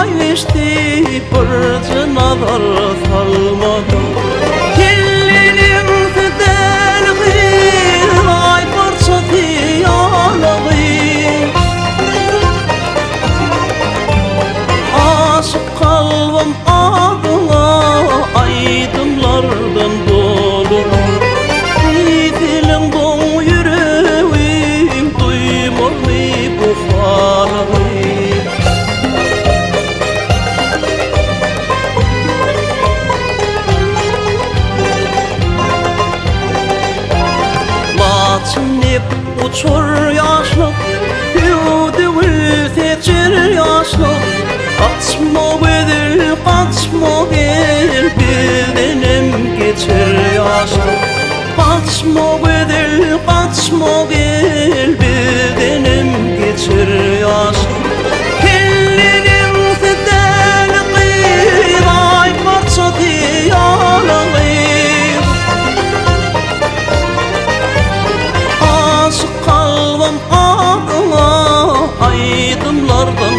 geçti bir nazar salmadı. Kellenin fidelgi ay parça diyalagi. Aşık kalbim adına aydınlardan dolu. Dilim don yüreğim duymur mi bu hali. Laçınıp uçur yaşlık, yüdü ülteçir yaşlık. Kaçma bedel, kaçma gel, bedenim geçir yaşlık. Kaçma bedel, kaçma gel, bedenim geçir yaşlık. Kellenin fidelgi ay parça diyalagi. Aşık kalbim adına aydınlardan